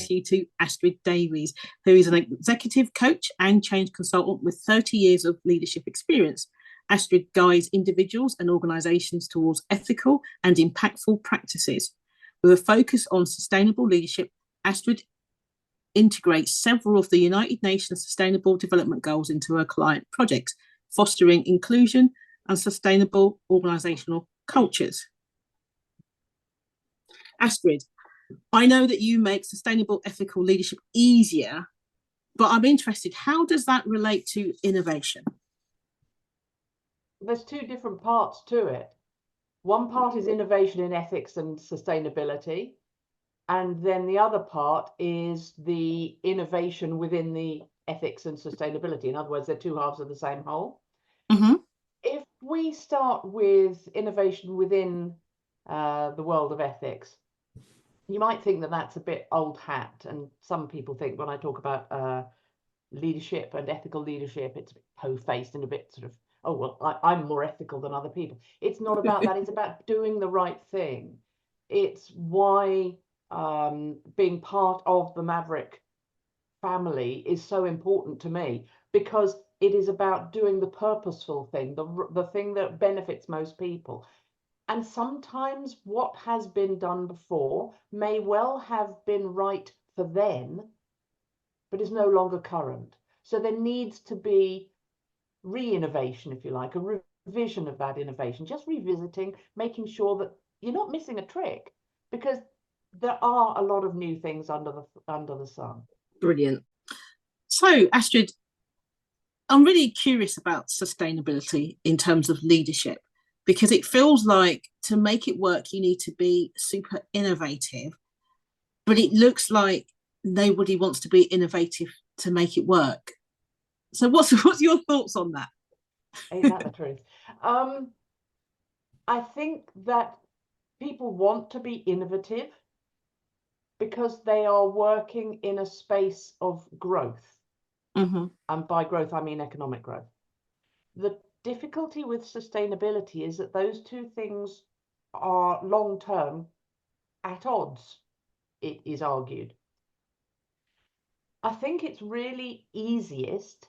introduce you to Astrid Davies, who is an executive coach and change consultant with 30 years of leadership experience. Astrid guides individuals and organisations towards ethical and impactful practices. With a focus on sustainable leadership, Astrid integrates several of the United Nations Sustainable Development Goals into her client projects, fostering inclusion and sustainable organisational cultures. Astrid, I know that you make sustainable ethical leadership easier, but I'm interested, how does that relate to innovation? There's two different parts to it. One part is innovation in ethics and sustainability, and then the other part is the innovation within the ethics and sustainability. In other words, they're two halves of the same whole. Mm-hmm. If we start with innovation within the world of ethics, you might think that that's a bit old hat, and some people think when I talk about leadership and ethical leadership, it's a bit po-faced and a bit sort of, oh, well, I'm more ethical than other people. It's not about that. It's about doing the right thing. It's why being part of the Maverick family is so important to me, because it is about doing the purposeful thing, the thing that benefits most people. And sometimes what has been done before may well have been right for then, but is no longer current. So there needs to be re-innovation, if you like, a revision of that innovation, just revisiting, making sure that you're not missing a trick, because there are a lot of new things under the sun. Brilliant. So, Astrid, I'm really curious about sustainability in terms of leadership, because it feels like to make it work, you need to be super innovative, but it looks like nobody wants to be innovative to make it work. So what's your thoughts on that? Ain't that the truth? I think that people want to be innovative because they are working in a space of growth. Mm-hmm. And by growth, I mean economic growth. The difficulty with sustainability is that those two things are long-term at odds, it is argued. I think it's really easiest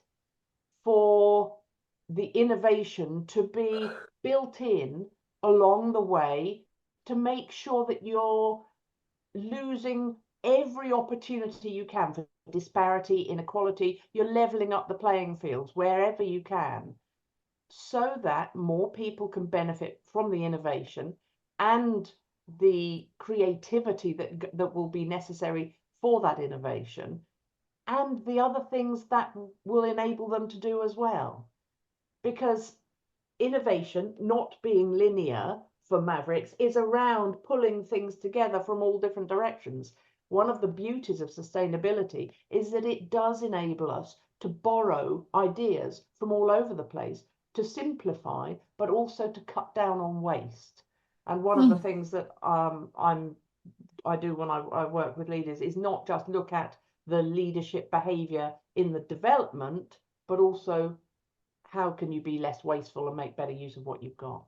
for the innovation to be built in along the way to make sure that you're losing every opportunity you can for disparity, inequality. You're leveling up the playing fields wherever you can, so that more people can benefit from the innovation and the creativity that will be necessary for that innovation, and the other things that will enable them to do as well. Because innovation, not being linear for Mavericks, is around pulling things together from all different directions. One of the beauties of sustainability is that it does enable us to borrow ideas from all over the place, to simplify, but also to cut down on waste. And one of the things that I do when I work with leaders is not just look at the leadership behavior in the development, but also how can you be less wasteful and make better use of what you've got.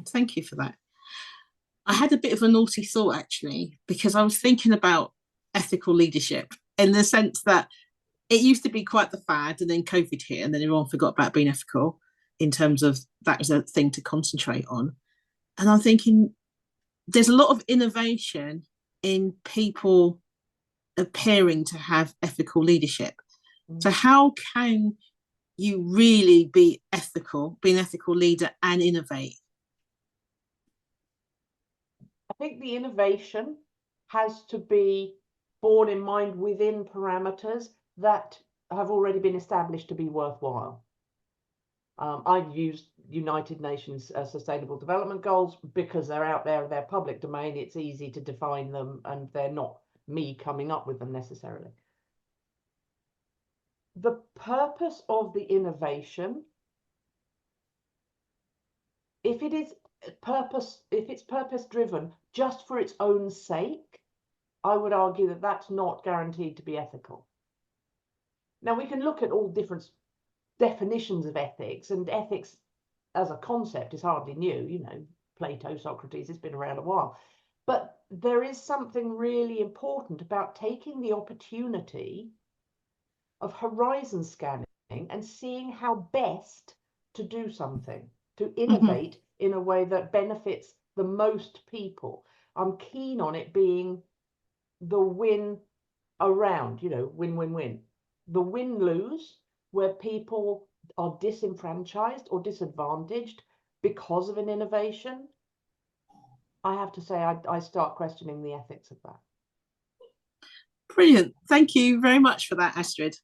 Thank you for that. I had a bit of a naughty thought, actually, because I was thinking about ethical leadership in the sense that it used to be quite the fad, and then COVID hit, and then everyone forgot about being ethical in terms of that was a thing to concentrate on. And I'm thinking there's a lot of innovation in people appearing to have ethical leadership. So how can you really be an ethical leader and innovate? I think the innovation has to be borne in mind within parameters that have already been established to be worthwhile. I've used United Nations Sustainable Development Goals because they're out there, they're public domain, it's easy to define them, and they're not me coming up with them necessarily. The purpose of the innovation, if it's purpose driven just for its own sake, I would argue that that's not guaranteed to be ethical. Now, we can look at all different definitions of ethics, and ethics as a concept is hardly new. You know, Plato, Socrates, it's been around a while. But there is something really important about taking the opportunity of horizon scanning and seeing how best to do something, to innovate in a way that benefits the most people. I'm keen on it being the win around, win-win-win. The win-lose, where people are disenfranchised or disadvantaged because of an innovation, I have to say I start questioning the ethics of that. Brilliant. Thank you very much for that, Astrid.